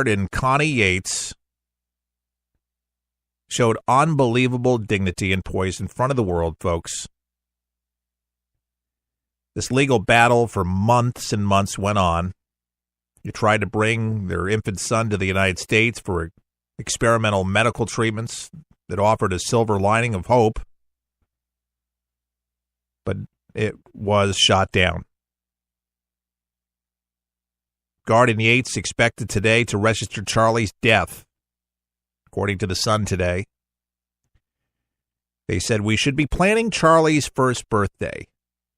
and Connie Yates showed unbelievable dignity and poise in front of the world, folks. This legal battle for months and months went on. They tried to bring their infant son to the United States for experimental medical treatments that offered a silver lining of hope, but it was shot down. Gard and Yates expected today to register Charlie's death, according to the Sun today. They said, "We should be planning Charlie's first birthday,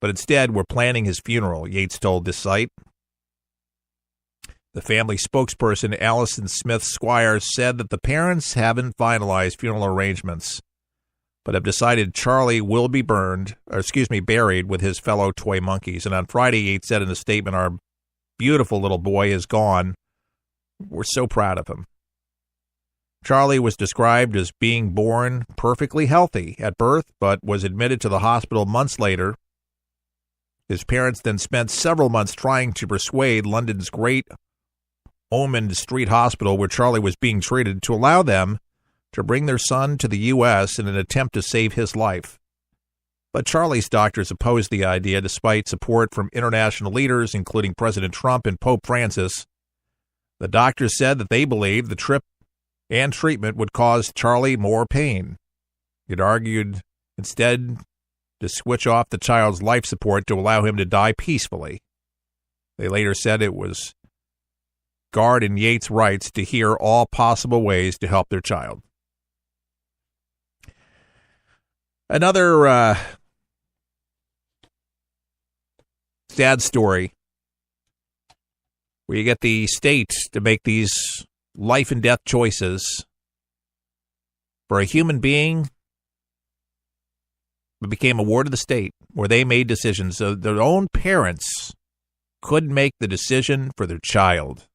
but instead we're planning his funeral," Yates told this site. The family spokesperson, Allison Smith Squires, said that the parents haven't finalized funeral arrangements, but have decided Charlie will be buried with his fellow toy monkeys. And on Friday, Yates said in a statement, "Our beautiful little boy is gone. We're so proud of him." Charlie was described as being born perfectly healthy at birth, but was admitted to the hospital months later. His parents then spent several months trying to persuade London's Great Ormond Street Hospital, where Charlie was being treated, to allow them to bring their son to the U.S. in an attempt to save his life. But Charlie's doctors opposed the idea despite support from international leaders, including President Trump and Pope Francis. The doctors said that they believed the trip and treatment would cause Charlie more pain. It argued instead to switch off the child's life support to allow him to die peacefully. They later said it was Gard and Yates' rights to hear all possible ways to help their child. Another sad story where you get the state to make these life and death choices for a human being. It became a ward of the state where they made decisions so their own parents couldn't make the decision for their child,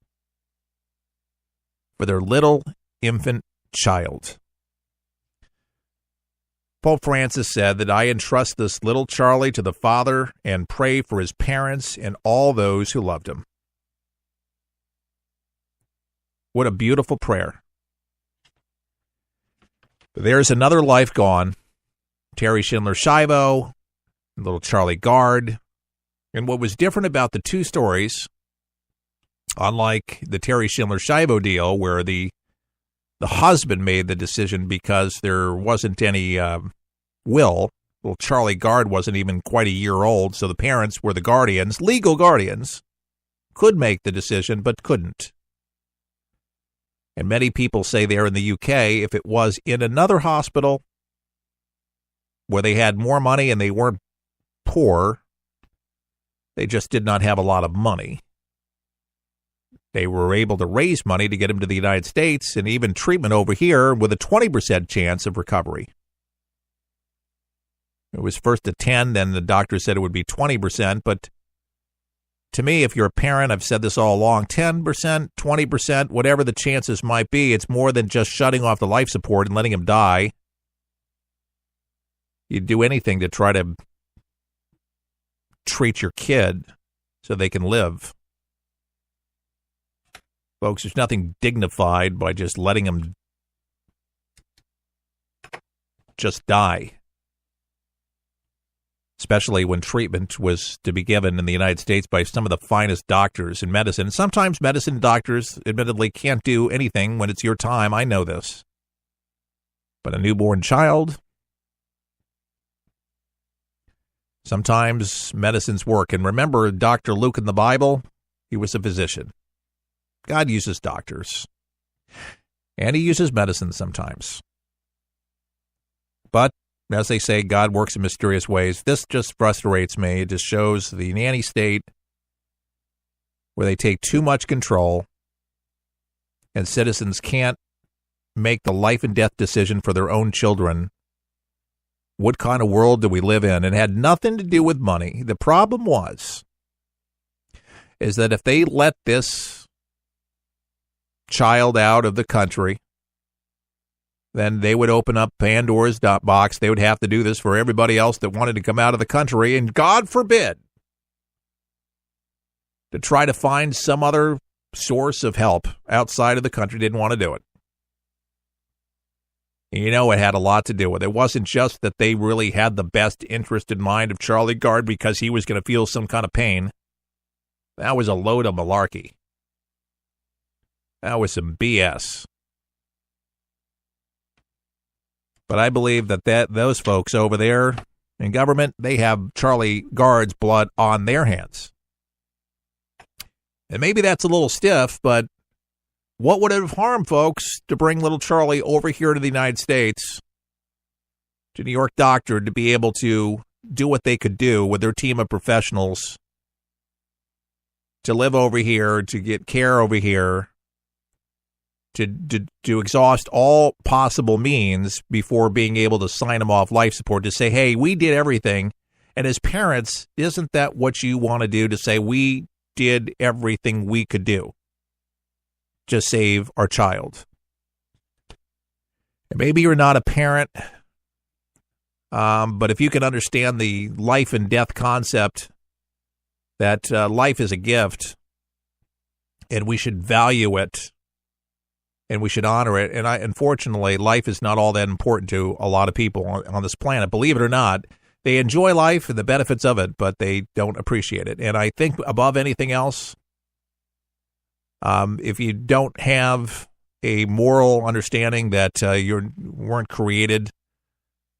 for their little infant child. Pope Francis said that I entrust this little Charlie to the Father and pray for his parents and all those who loved him. What a beautiful prayer. There's another life gone. Terry Schindler-Schiavo, little Charlie Gard. And what was different about the two stories, unlike the Terry Schindler-Schiavo deal where the husband made the decision because there wasn't any will. Little Charlie Gard wasn't even quite a year old, so the parents were the guardians, legal guardians, could make the decision but couldn't. And many people say there in the UK, if it was in another hospital where they had more money and they weren't poor, they just did not have a lot of money. They were able to raise money to get him to the United States and even treatment over here with a 20% chance of recovery. It was first at 10, then the doctor said it would be 20%. But to me, if you're a parent, I've said this all along, 10%, 20%, whatever the chances might be, it's more than just shutting off the life support and letting him die. You'd do anything to try to treat your kid so they can live. Folks, there's nothing dignified by just letting them just die, especially when treatment was to be given in the United States by some of the finest doctors in medicine. Sometimes medicine doctors, admittedly, can't do anything when it's your time. I know this. But a newborn child, sometimes medicines work. And remember Dr. Luke in the Bible? He was a physician. God uses doctors, and he uses medicine sometimes. But, as they say, God works in mysterious ways. This just frustrates me. It just shows the nanny state where they take too much control, and citizens can't make the life and death decision for their own children. What kind of world do we live in? It had nothing to do with money. The problem is that if they let this child out of the country, then they would open up Pandora's box. They would have to do this for everybody else that wanted to come out of the country, and God forbid, to try to find some other source of help outside of the country didn't want to do it. And it had a lot to do with it. It wasn't just that they really had the best interest in mind of Charlie Gard because he was going to feel some kind of pain. That was a load of malarkey. That was some BS. But I believe that those folks over there in government, they have Charlie Gard's blood on their hands. And maybe that's a little stiff, but what would it have harmed, folks, to bring little Charlie over here to the United States, to New York Doctor, to be able to do what they could do with their team of professionals, to live over here, to get care over here, to exhaust all possible means before being able to sign him off life support, to say, hey, we did everything. And as parents, isn't that what you want to do, to say we did everything we could do to save our child? And maybe you're not a parent, but if you can understand the life and death concept, that life is a gift and we should value it and we should honor it. And unfortunately, life is not all that important to a lot of people on this planet. Believe it or not, they enjoy life and the benefits of it, but they don't appreciate it. And I think above anything else, if you don't have a moral understanding that you weren't created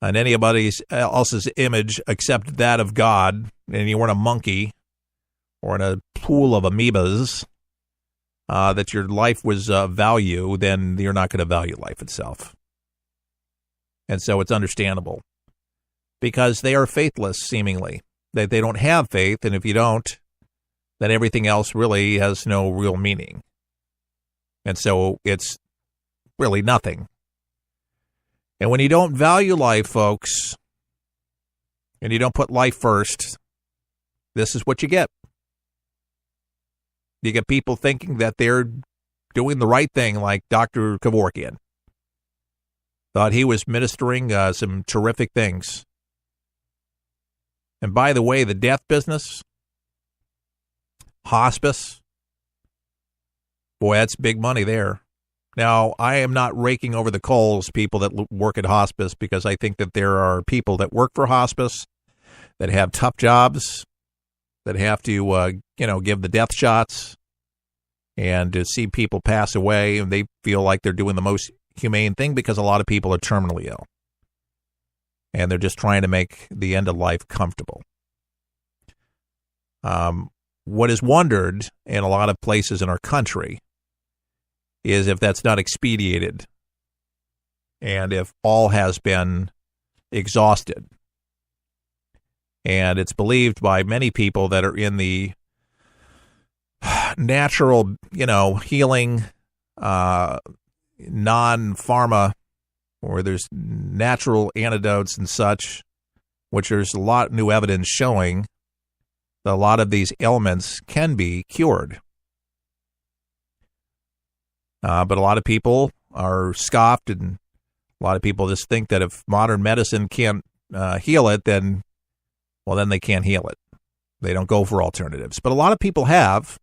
in anybody else's image except that of God, and you weren't a monkey or in a pool of amoebas, that your life was value, then you're not going to value life itself. And so it's understandable, because they are faithless, seemingly. They don't have faith, and if you don't, then everything else really has no real meaning. And so it's really nothing. And when you don't value life, folks, and you don't put life first, this is what you get. You get people thinking that they're doing the right thing, like Dr. Kevorkian. Thought he was ministering some terrific things. And by the way, the death business, hospice, boy, that's big money there. Now, I am not raking over the coals people that work at hospice, because I think that there are people that work for hospice that have tough jobs, that have to, give the death shots, and to see people pass away, and they feel like they're doing the most humane thing because a lot of people are terminally ill, and they're just trying to make the end of life comfortable. What is wondered in a lot of places in our country is if that's not expedited, and if all has been exhausted. And it's believed by many people that are in the natural, healing, non-pharma, or there's natural antidotes and such, which there's a lot of new evidence showing that a lot of these ailments can be cured. But a lot of people are scoffed, and a lot of people just think that if modern medicine can't heal it, then they can't heal it. They don't go for alternatives. But a lot of people have,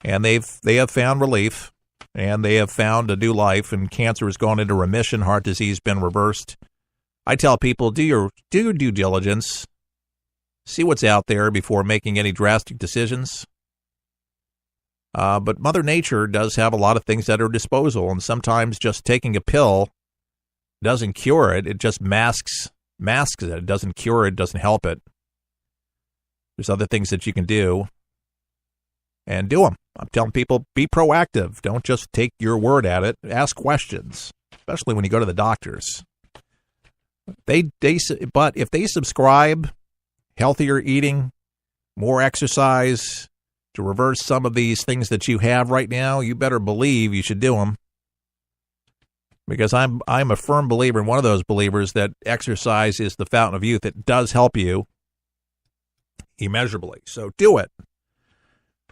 and they have found relief, and they have found a new life, and cancer has gone into remission, heart disease been reversed. I tell people, do your due diligence, see what's out there before making any drastic decisions. But Mother Nature does have a lot of things at her disposal, and sometimes just taking a pill doesn't cure it. It just masks it. It doesn't cure it, doesn't help it. There's other things that you can do, and do them. I'm telling people, be proactive. Don't just take your word at it. Ask questions, especially when you go to the doctors. But if they subscribe healthier eating, more exercise, to reverse some of these things that you have right now, you better believe you should do them. Because I'm a firm believer, and one of those believers, that exercise is the fountain of youth. It does help you immeasurably. So do it.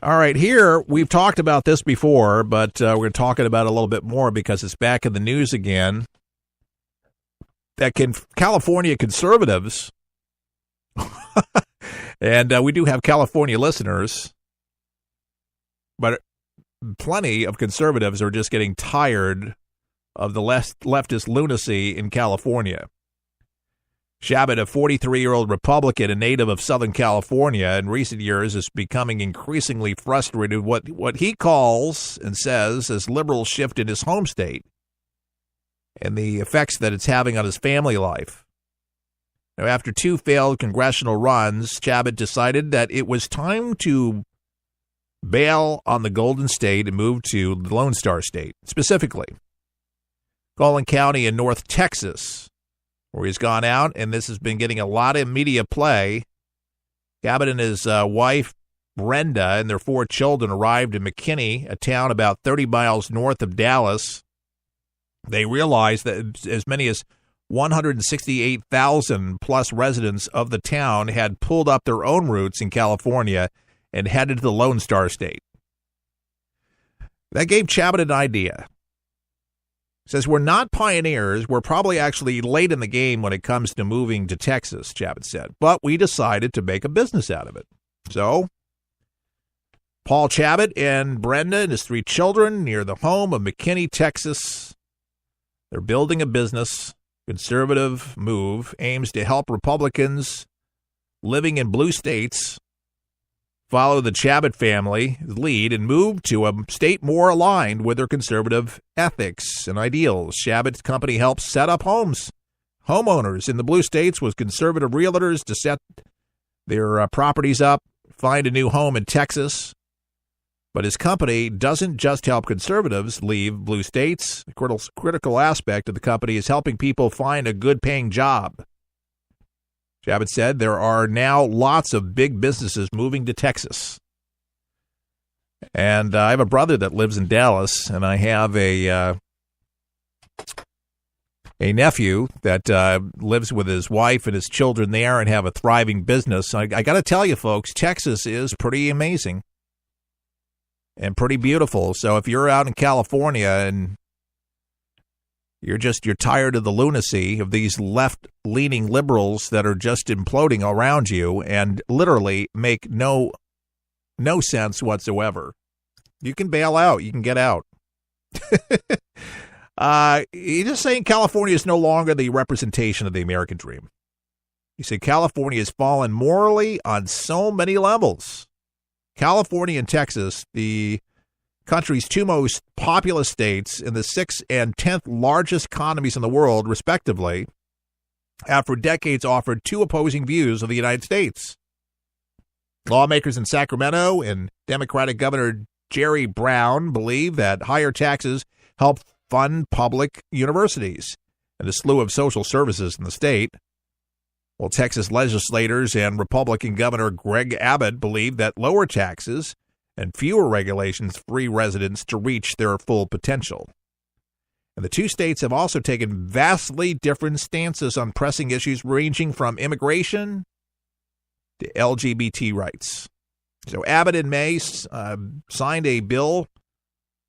All right, here, we've talked about this before, but we're going to talk about it a little bit more because it's back in the news again. That California conservatives, and we do have California listeners, But plenty of conservatives are just getting tired of the leftist lunacy in California. Chabot, a 43-year-old Republican, a native of Southern California, in recent years is becoming increasingly frustrated with what he calls and says as liberals shift in his home state and the effects that it's having on his family life. Now, after 2 failed congressional runs, Chabot decided that it was time to bail on the Golden State and move to the Lone Star State, specifically Collin County in North Texas, where he's gone out, and this has been getting a lot of media play. Chabot and his wife, Brenda, and their 4 children arrived in McKinney, a town about 30 miles north of Dallas. They realized that as many as 168,000 plus residents of the town had pulled up their own routes in California and headed to the Lone Star State. That gave Chabot an idea. Says, we're not pioneers. We're probably actually late in the game when it comes to moving to Texas, Chabot said. But we decided to make a business out of it. So, Paul Chabot and Brenda and his 3 children near the home of McKinney, Texas. They're building a business. Conservative move aims to help Republicans living in blue states follow the Chabot family lead and move to a state more aligned with their conservative ethics and ideals. Chabot's company helps set up homeowners in the blue states with conservative realtors to set their properties up, find a new home in Texas. But his company doesn't just help conservatives leave blue states. The critical aspect of the company is helping people find a good-paying job. Chabot said there are now lots of big businesses moving to Texas. And I have a brother that lives in Dallas, and I have a nephew that lives with his wife and his children there and have a thriving business. I got to tell you, folks, Texas is pretty amazing and pretty beautiful. So if you're out in California and you're tired of the lunacy of these left-leaning liberals that are just imploding around you and literally make no sense whatsoever, you can bail out. You can get out. He's just saying California is no longer the representation of the American dream. He said California has fallen morally on so many levels. California and Texas, the country's 2 most populous states and the 6th and 10th largest economies in the world, respectively, have for decades offered 2 opposing views of the United States. Lawmakers in Sacramento and Democratic Governor Jerry Brown believe that higher taxes help fund public universities and a slew of social services in the state. Well, Texas legislators and Republican Governor Greg Abbott believe that lower taxes and fewer regulations free residents to reach their full potential. And the 2 states have also taken vastly different stances on pressing issues ranging from immigration to LGBT rights. So Abbott in May signed a bill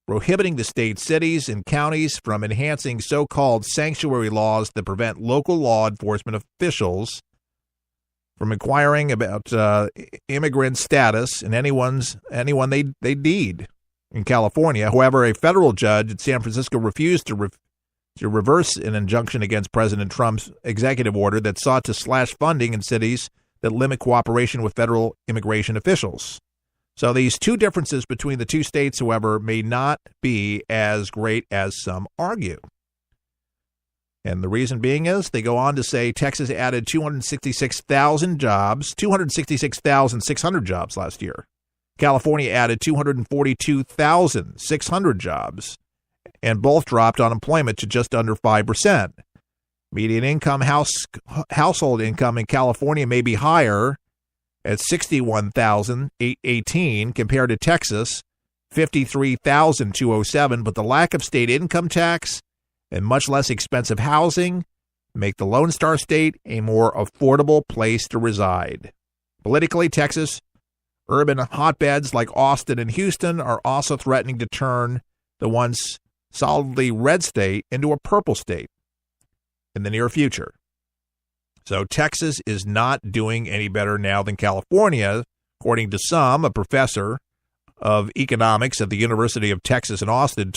prohibiting the state's cities and counties from enhancing so-called sanctuary laws that prevent local law enforcement officials from inquiring about immigrant status and anyone they need in California. However, a federal judge in San Francisco refused to reverse an injunction against President Trump's executive order that sought to slash funding in cities that limit cooperation with federal immigration officials. So these 2 differences between the 2 states, however, may not be as great as some argue. And the reason being is they go on to say Texas added 266,000 jobs, 266,600 jobs last year. California added 242,600 jobs, and both dropped unemployment to just under 5%. Median income, household income in California may be higher at $61,818 compared to Texas, $53,207, but the lack of state income tax and much less expensive housing make the Lone Star State a more affordable place to reside. Politically, Texas urban hotbeds like Austin and Houston are also threatening to turn the once solidly red state into a purple state in the near future. So Texas is not doing any better now than California, according to some, a professor of Economics at the University of Texas in Austin,